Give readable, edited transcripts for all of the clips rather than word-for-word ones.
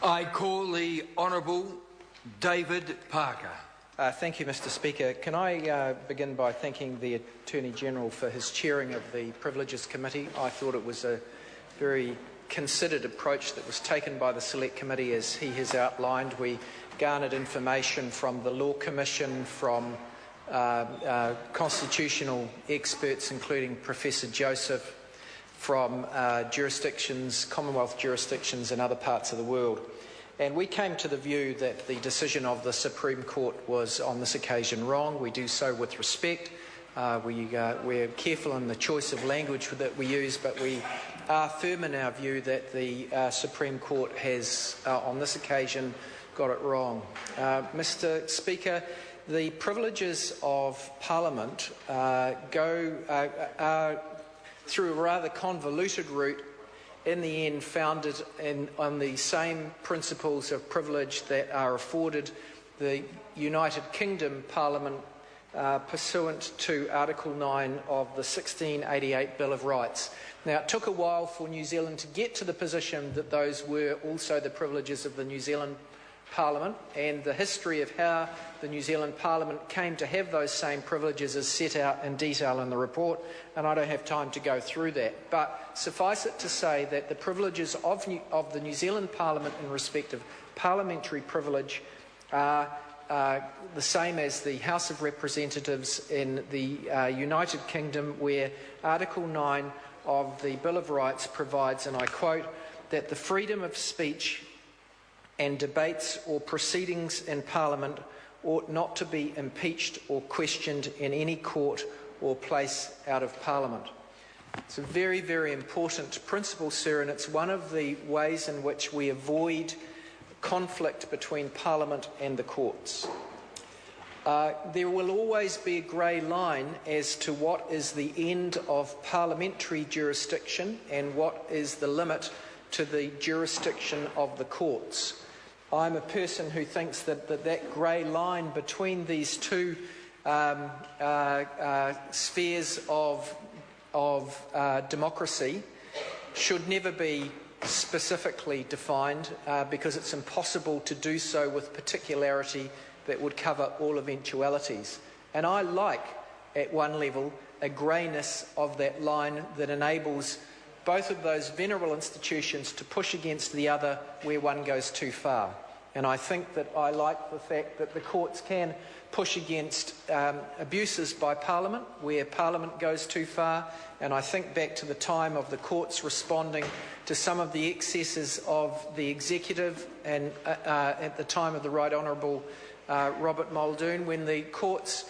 I call the Honourable David Parker. Thank you, Mr Speaker. Can I begin by thanking the Attorney-General for his chairing of the Privileges Committee. I thought it was a very considered approach that was taken by the Select Committee, as he has outlined. We garnered information from the Law Commission, from constitutional experts, including Professor Joseph, from jurisdictions, Commonwealth jurisdictions in other parts of the world. And we came to the view that the decision of the Supreme Court was on this occasion wrong. We do so with respect. We're careful in the choice of language that we use, but we are firm in our view that the Supreme Court has, on this occasion, got it wrong. Mr Speaker, the privileges of Parliament go through a rather convoluted route, in the end founded on the same principles of privilege that are afforded the United Kingdom Parliament pursuant to Article 9 of the 1688 Bill of Rights. Now, it took a while for New Zealand to get to the position that those were also the privileges of the New Zealand Parliament, and the history of how the New Zealand Parliament came to have those same privileges is set out in detail in the report, and I don't have time to go through that. But suffice it to say that the privileges of the New Zealand Parliament in respect of parliamentary privilege are the same as the House of Representatives in the United Kingdom, where Article 9 of the Bill of Rights provides, and I quote, that the freedom of speech and debates or proceedings in Parliament ought not to be impeached or questioned in any court or place out of Parliament. It's a very, very important principle, sir, and it's one of the ways in which we avoid conflict between Parliament and the courts. There will always be a grey line as to what is the end of parliamentary jurisdiction and what is the limit to the jurisdiction of the courts. I'm a person who thinks that grey line between these two spheres of democracy should never be specifically defined because it's impossible to do so with particularity that would cover all eventualities. And I like, at one level, a greyness of that line that enables both of those venerable institutions to push against the other where one goes too far. And I think that I like the fact that the courts can push against abuses by Parliament where Parliament goes too far, and I think back to the time of the courts responding to some of the excesses of the executive, and at the time of the Right Honourable Robert Muldoon, when the courts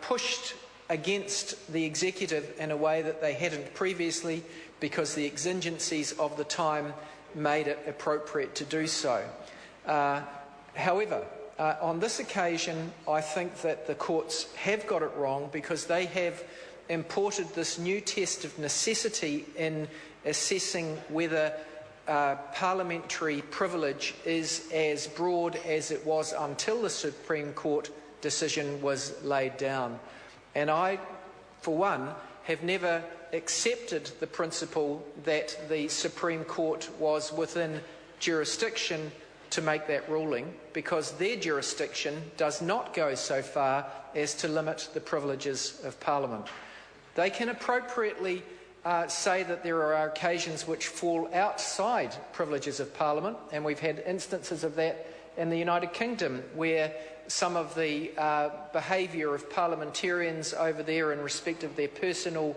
pushed against the executive in a way that they hadn't previously, because the exigencies of the time made it appropriate to do so. However, on this occasion, I think that the courts have got it wrong, because they have imported this new test of necessity in assessing whether parliamentary privilege is as broad as it was until the Supreme Court decision was laid down. And I, for one, have never accepted the principle that the Supreme Court was within jurisdiction to make that ruling, because their jurisdiction does not go so far as to limit the privileges of Parliament. They can appropriately say that there are occasions which fall outside privileges of Parliament, and we've had instances of that in the United Kingdom, where some of the behaviour of parliamentarians over there in respect of their personal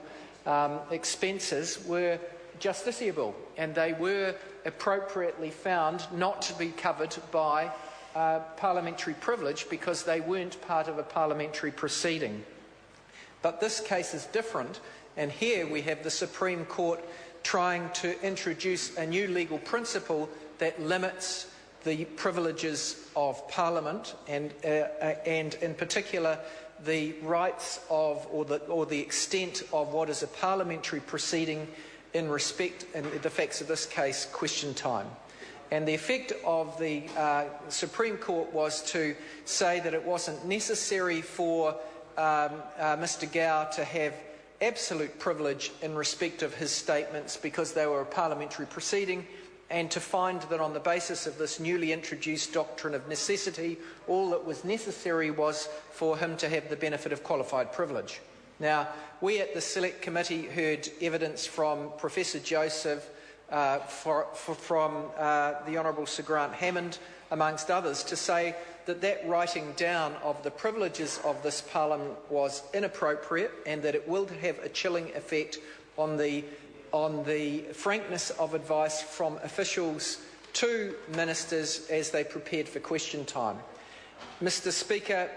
expenses were justiciable, and they were appropriately found not to be covered by parliamentary privilege because they weren't part of a parliamentary proceeding. But this case is different, and here we have the Supreme Court trying to introduce a new legal principle that limits the privileges of Parliament and in particular the rights of or the extent of what is a parliamentary proceeding in respect, in the facts of this case, question time. And the effect of the Supreme Court was to say that it wasn't necessary for Mr Gow to have absolute privilege in respect of his statements because they were a parliamentary proceeding, and to find that on the basis of this newly introduced doctrine of necessity, all that was necessary was for him to have the benefit of qualified privilege. Now, we at the Select Committee heard evidence from Professor Joseph, from the Honourable Sir Grant Hammond, amongst others, to say that that writing down of the privileges of this Parliament was inappropriate and that it will have a chilling effect on the frankness of advice from officials to ministers as they prepared for question time. Mr. Speaker,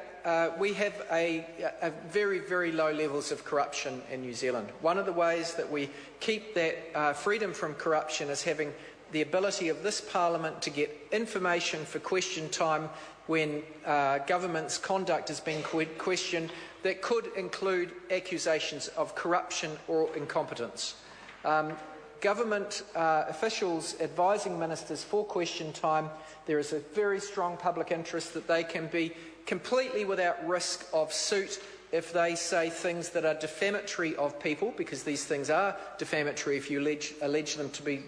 we have a very, very low levels of corruption in New Zealand. One of the ways that we keep that freedom from corruption is having the ability of this Parliament to get information for question time when government's conduct has been questioned that could include accusations of corruption or incompetence. Government officials advising ministers for question time, there is a very strong public interest that they can be completely without risk of suit if they say things that are defamatory of people, because these things are defamatory if you allege them to be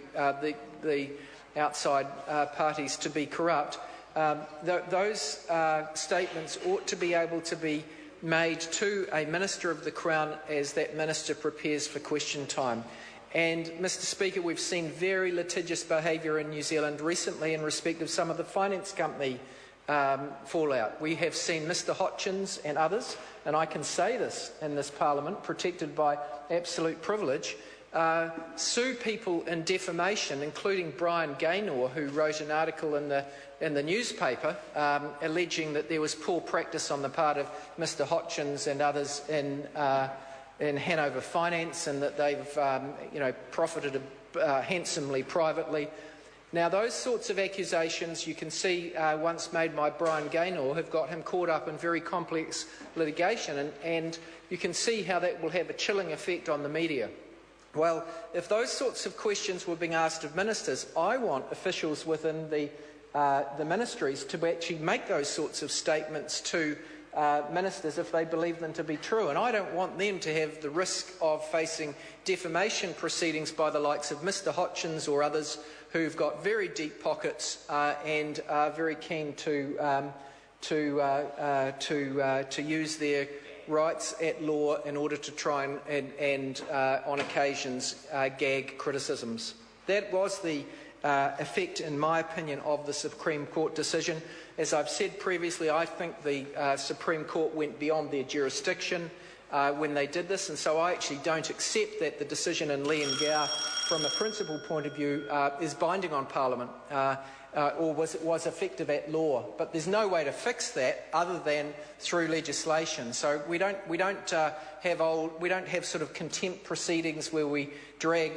the outside parties to be corrupt. Those statements ought to be able to be made to a Minister of the Crown as that Minister prepares for question time. And, Mr. Speaker, we've seen very litigious behaviour in New Zealand recently in respect of some of the finance company fallout. We have seen Mr. Hotchins and others, and I can say this in this Parliament, protected by absolute privilege, sue people in defamation, including Brian Gaynor, who wrote an article in the newspaper alleging that there was poor practice on the part of Mr. Hotchins and others in Hanover Finance, and that they've profited handsomely privately. Now, those sorts of accusations, you can see once made by Brian Gaynor, have got him caught up in very complex litigation, and you can see how that will have a chilling effect on the media. Well, if those sorts of questions were being asked of ministers, I want officials within the ministries to actually make those sorts of statements to ministers if they believe them to be true. And I don't want them to have the risk of facing defamation proceedings by the likes of Mr. Hotchins or others who've got very deep pockets and are very keen to use their rights at law in order to try and on occasions, gag criticisms. That was the effect, in my opinion, of the Supreme Court decision. As I've said previously, I think the Supreme Court went beyond their jurisdiction when they did this, and so I actually don't accept that the decision in Lee and Gow, from a principle point of view, is binding on Parliament or was effective at law. But there's no way to fix that other than through legislation. So we don't have sort of contempt proceedings where we drag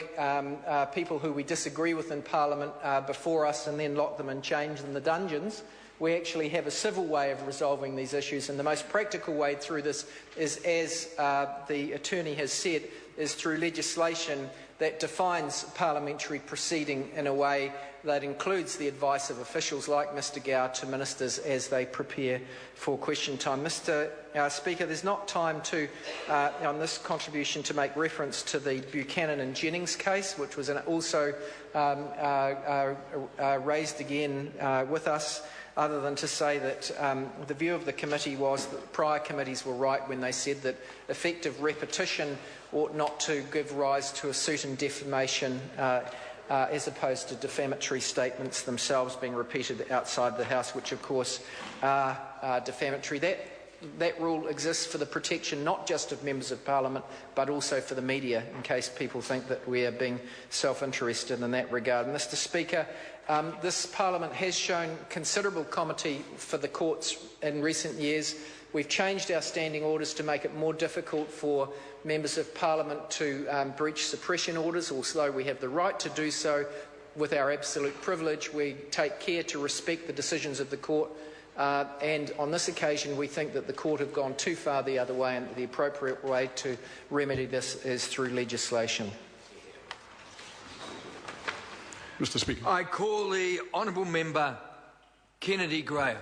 people who we disagree with in Parliament before us and then lock them in chains in the dungeons. We actually have a civil way of resolving these issues, and the most practical way through this is, as the attorney has said, is through legislation that defines parliamentary proceeding in a way that includes the advice of officials like Mr. Gow to ministers as they prepare for question time. Mr. Speaker, there's not time to, on this contribution, to make reference to the Buchanan and Jennings case, which was also raised again with us, other than to say that the view of the committee was that prior committees were right when they said that effective repetition ought not to give rise to a suit in defamation as opposed to defamatory statements themselves being repeated outside the House, which of course are defamatory. That rule exists for the protection not just of members of Parliament but also for the media, in case people think that we are being self-interested in that regard. Mr. Speaker, this Parliament has shown considerable comity for the courts in recent years. We've changed our standing orders to make it more difficult for members of Parliament to breach suppression orders, although we have the right to do so with our absolute privilege. We take care to respect the decisions of the court, and on this occasion we think that the court have gone too far the other way, and the appropriate way to remedy this is through legislation. Mr. Speaker. I call the honourable member Kennedy Graham.